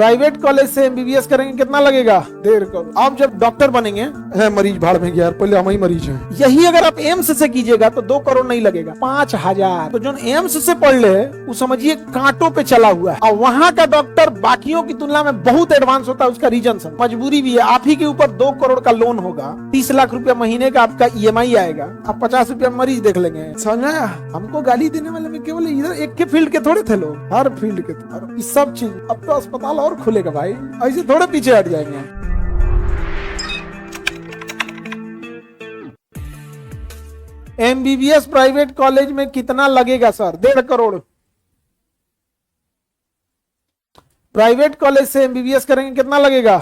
Private college से MBBS करेंगे कितना लगेगा? 1.5 करोड़। आप जब डॉक्टर बनेंगे, मरीज भाड़ में गया यार, पहले हम ही मरीज हैं। यही अगर आप एम्स से कीजिएगा तो 2 करोड़ नहीं लगेगा, 5,000। तो जो एम्स से पढ़ ले वो समझिए कांटों पे चला हुआ है, और वहां का डॉक्टर बाकियों की तुलना में बहुत एडवांस होता है। उसका रीजन सब मजबूरी भी है। आप ही के ऊपर 2 करोड़ का लोन होगा, 30 लाख रुपया महीने का आपका ईएमआई आएगा, आप 50 रुपया मरीज देख लेंगे। समझ में आया? हमको गाली देने वाले में केवल इधर एक के फील्ड के थोड़े थे लोग, हर फील्ड के थे। और इस सब चीज अब तो अस्पताल और खुलेगा भाई, ऐसे थोड़े पीछे हट जाएंगे। एमबीबीएस प्राइवेट कॉलेज में कितना लगेगा सर? 1.5 करोड़। प्राइवेट कॉलेज से एमबीबीएस करेंगे कितना लगेगा?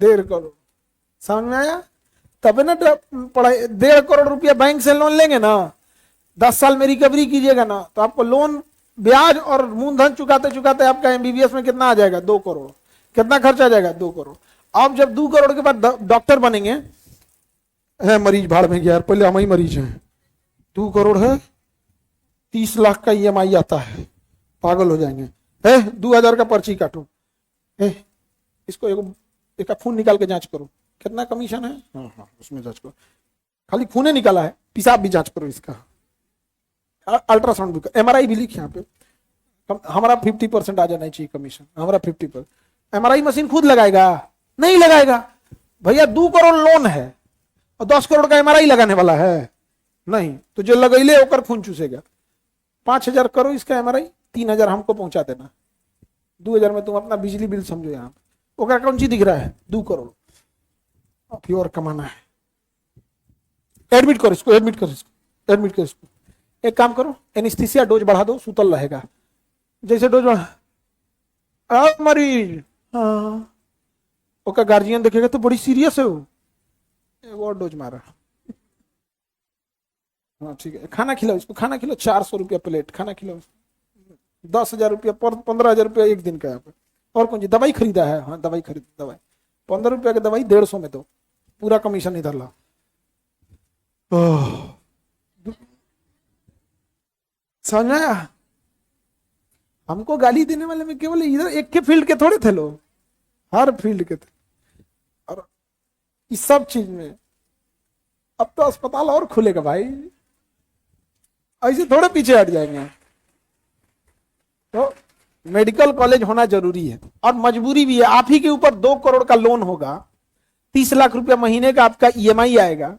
1.5 करोड़। समझ में आया? तब ना पढ़ाई 1.5 करोड़ रुपया बैंक से लोन लेंगे ना, 10 साल में रिकवरी कीजिएगा ना, तो आपको लोन ब्याज और मूलधन चुकाते चुकाते आपका एमबीबीएस में कितना आ जाएगा? 2 करोड़। कितना खर्चा आ जाएगा? 2 करोड़। आप जब 2 करोड़ के बाद डॉक्टर बनेंगे, मरीज भाड़ में गया यार, पहले हम ही मरीज हैं। 2 करोड़ है, 30 लाख का ईएमआई आता है, पागल हो जाएंगे। 2000 का पर्ची काटो, इसको एक खून निकाल के जांच करो, कितना कमीशन है? हाँ उसमें जांच करो, खाली खूने निकाला है, पेशाब भी जांच करो, इसका अल्ट्रासाउंड भी, एमआरआई भी लिख यहाँ पे। हमारा 50% आ जाना चाहिए कमीशन, हमारा 50%। एमआरआई मशीन खुद लगाएगा? नहीं लगाएगा भैया, 2 करोड़ लोन है और 10 करोड़ का एमआरआई लगाने वाला है नहीं, तो जो लगैले होकर खून चूसेगा। 5,000 करो इसका एमआरआई, 3,000 हमको पहुंचा देना, 2,000 में तुम अपना बिजली बिल समझो। यहाँ ओकरा कौन चीज दिख रहा है? 2 करोड़ प्योर कमाना है। एडमिट करो इसको, एडमिट करो इसको, एडमिट करो इसको। एक काम करो, एनेस्थीसिया डोज बढ़ा दो, सुतल रहेगा। जैसे डोज बढ़ा, मरीज हाँ, ओका गार्जियन देखेगा तो बड़ी सीरियस है वो, और डोज मारा। हाँ ठीक है, खाना खिलाओ इसको, खाना खिलाओ, 400 रुपया प्लेट खाना खिलाओ, 10,000 रुपया पर 15,000 रुपया एक दिन का यहाँ पे। और कौन सी दवाई खरीदा है? हाँ दवाई खरीद, दवाई 15 रुपया की दवाई 150 में दो, पूरा कमीशन इधर ला। समझ में आया? हमको गाली देने वाले में केवल इधर एक के फील्ड के थोड़े थे लोग, हर फील्ड के थे। और इस सब चीज में अब तो अस्पताल और खुलेगा भाई, ऐसे थोड़े पीछे हट जाएंगे। तो मेडिकल कॉलेज होना जरूरी है, और मजबूरी भी है। आप ही के ऊपर 2 करोड़ का लोन होगा, 30 लाख रुपया महीने का आपका ईएमआई आएगा,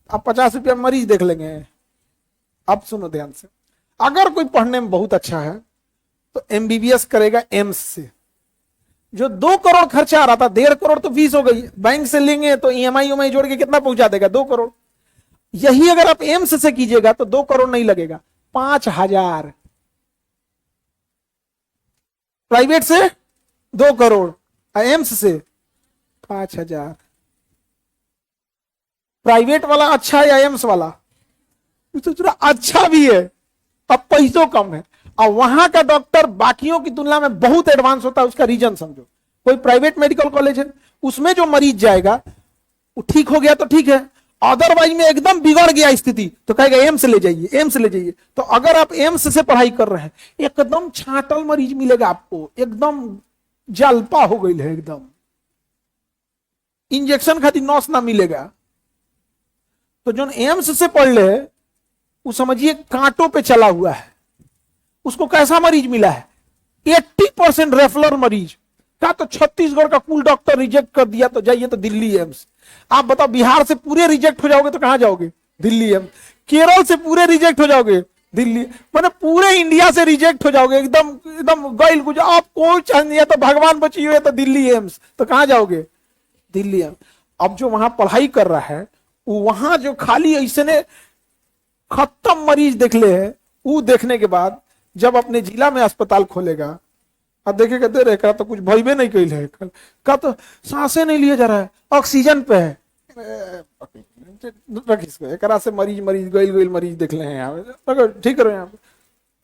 आप 50 रुपया मरीज देख लेंगे। अब सुनो ध्यान से, अगर कोई पढ़ने में बहुत अच्छा है तो एमबीबीएस करेगा एम्स से। जो 2 करोड़ खर्चा आ रहा था, 1.5 करोड़ तो फीस हो गई, बैंक से लेंगे तो ईएमआई जोड़ के कितना पहुंचा देगा? 2 करोड़। यही अगर आप एम्स से कीजिएगा तो 2 करोड़ नहीं लगेगा, 5,000। प्राइवेट से 2 करोड़, एम्स से 5,000। प्राइवेट वाला अच्छा है या एम्स वाला? तो थोड़ा अच्छा भी है, अब पैसों कम है, और वहां का डॉक्टर बाकियों की तुलना में बहुत एडवांस होता है। उसका रीजन समझो। कोई प्राइवेट मेडिकल कॉलेज है, उसमें जो मरीज जाएगा वो ठीक हो गया तो ठीक है, अदरवाइज में एकदम बिगड़ गया स्थिति तो कहेगा एम्स ले जाइए, एम्स ले जाइए। तो अगर आप एम्स से पढ़ाई कर रहे हैं, एकदम छाटल मरीज मिलेगा आपको, एकदम जलपा हो गई है, एकदम इंजेक्शन खातिर नॉस ना मिलेगा। तो जो एम्स से पढ़ ले वो समझिए कांटों पे चला हुआ है। उसको कैसा मरीज मिला है? 80% रेफलर मरीज का। तो छत्तीसगढ़ का कुल डॉक्टर रिजेक्ट कर दिया तो जाइए तो दिल्ली एम्स। आप बताओ, बिहार से पूरे रिजेक्ट हो जाओगे तो कहां जाओगे? दिल्ली एम्स। केरल से पूरे रिजेक्ट हो जाओगे, दिल्ली। मैंने पूरे इंडिया से रिजेक्ट हो जाओगे, एकदम एकदम गैल गुजर, आप कोई चाहिए तो भगवान बचिए तो दिल्ली एम्स। तो कहां जाओगे? दिल्ली एम्स। अब जो वहां पढ़ाई कर रहा है, वहां जो खाली ऐसे ने खत्म मरीज देख ले है, वो देखने के बाद जब अपने जिला में अस्पताल खोलेगा और देखेगा दे रहे का तो कुछ भयबे नहीं कैल है, का तो सांसें नहीं लिया जा रहा है, ऑक्सीजन पे है, रख इसको, एक से मरीज गईल मरीज देख ले हैं यहाँ, ठीक करो यहाँ पे।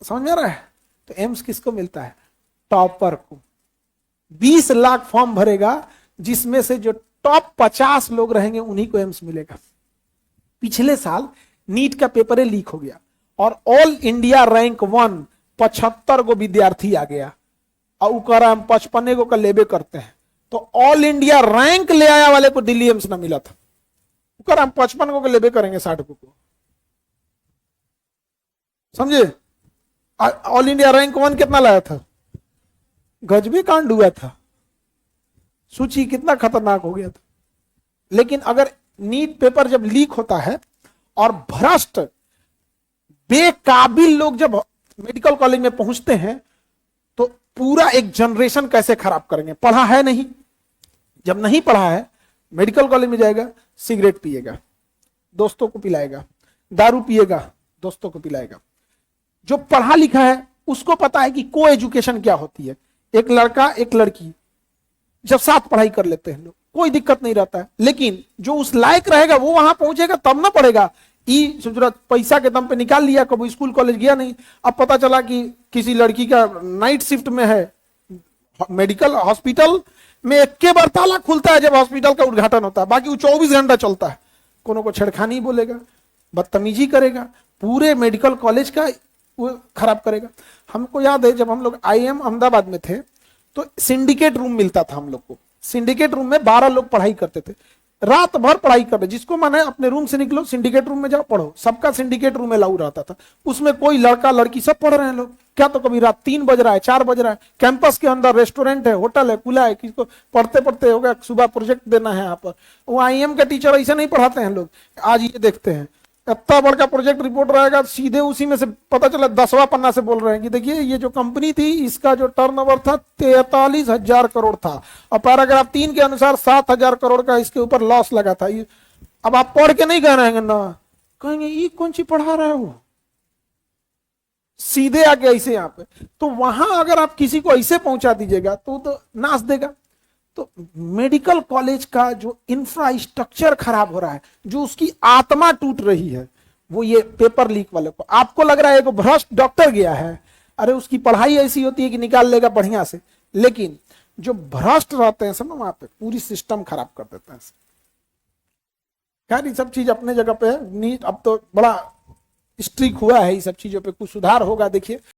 समझ में आ रहा है? तो एम्स किसको मिलता है? टॉपर को। 20 लाख फॉर्म भरेगा, जिसमें से जो टॉप 50 लोग रहेंगे उन्हीं को एम्स मिलेगा। पिछले साल नीट का पेपर लीक हो गया और ऑल इंडिया रैंक 1 75 गो विद्यार्थी आ गया। और उ कह रहा है हम 55 को लेबे करते हैं। तो ऑल इंडिया रैंक ले आया वाले को दिल्ली एम्स ना मिला था, वो कह रहा हम 55 को लेबे करेंगे 60 को। समझे? ऑल इंडिया रैंक 1 कितना लाया था? गजबी कांड हुआ था, सूची कितना खतरनाक हो गया था। लेकिन अगर नीट पेपर जब लीक होता है और भ्रष्ट बेकाबिल लोग जब मेडिकल कॉलेज में पहुंचते हैं तो पूरा एक जनरेशन कैसे खराब करेंगे। पढ़ा है नहीं, जब नहीं पढ़ा है मेडिकल कॉलेज में जाएगा, सिगरेट पिएगा, दोस्तों को पिलाएगा, दारू पिएगा, दोस्तों को पिलाएगा। जो पढ़ा लिखा है उसको पता है कि को एजुकेशन क्या होती है। एक लड़का एक लड़की जब साथ पढ़ाई कर लेते हैं लोग, कोई दिक्कत नहीं रहता है। लेकिन जो उस लायक रहेगा वो वहां पहुंचेगा तब ना पढ़ेगा। पैसा के दम पे निकाल लिया, कभी स्कूल कॉलेज गया नहीं, अब पता चला कि किसी लड़की का नाइट शिफ्ट में है मेडिकल हॉस्पिटल में, एक के बार ताला खुलता है जब हॉस्पिटल का उद्घाटन होता है, बाकी वो 24 घंटा चलता है। कोनो को छेड़खानी बोलेगा, बदतमीजी करेगा, पूरे मेडिकल कॉलेज का वो खराब करेगा। हमको याद है जब हम लोग IIM अहमदाबाद में थे तो सिंडिकेट रूम मिलता था हम लोग को। सिंडिकेट रूम में 12 लोग पढ़ाई करते थे, रात भर पढ़ाई कर रहे। जिसको मन है अपने रूम से निकलो, सिंडिकेट रूम में जाओ पढ़ो। सबका सिंडिकेट रूम में लाऊ रहता था, उसमें कोई लड़का लड़की सब पढ़ रहे हैं लोग। क्या तो कभी रात 3 बज रहा है, 4 बज रहा है, कैंपस के अंदर रेस्टोरेंट है, होटल है, खुला है, किसको पढ़ते पढ़ते होगा सुबह प्रोजेक्ट देना है यहाँ पर। वो IIM के टीचर ऐसे नहीं पढ़ाते हैं लोग। आज ये देखते हैं इतना बड़ा प्रोजेक्ट रिपोर्ट रहेगा, सीधे उसी में से पता चला 10वां पन्ना से बोल रहे हैं कि देखिए ये जो कंपनी थी इसका जो टर्नओवर था 43,000 करोड़ था और पैराग्राफ 3 के अनुसार 7,000 करोड़ का इसके ऊपर लॉस लगा था। अब आप पढ़ के नहीं कह रहे हैं ना, कहेंगे ये कौन सी पढ़ा रहा है वो, सीधे आके ऐसे यहाँ पे। तो वहां अगर आप किसी को ऐसे पहुंचा दीजिएगा तो नाच देगा। तो मेडिकल कॉलेज का जो इंफ्रास्ट्रक्चर खराब हो रहा है, जो उसकी आत्मा टूट रही है, वो ये पेपर लीक वाले को। आपको लग रहा है एक भ्रष्ट डॉक्टर गया है, अरे उसकी पढ़ाई ऐसी होती है कि निकाल लेगा बढ़िया से, लेकिन जो भ्रष्ट रहते हैं सब ना वहां पे पूरी सिस्टम खराब कर देते हैं। खैर ये सब चीज अपने जगह पे है। नीट अब तो बड़ा स्ट्रिक्ट हुआ है, ये सब चीजों पे कुछ सुधार होगा देखिए।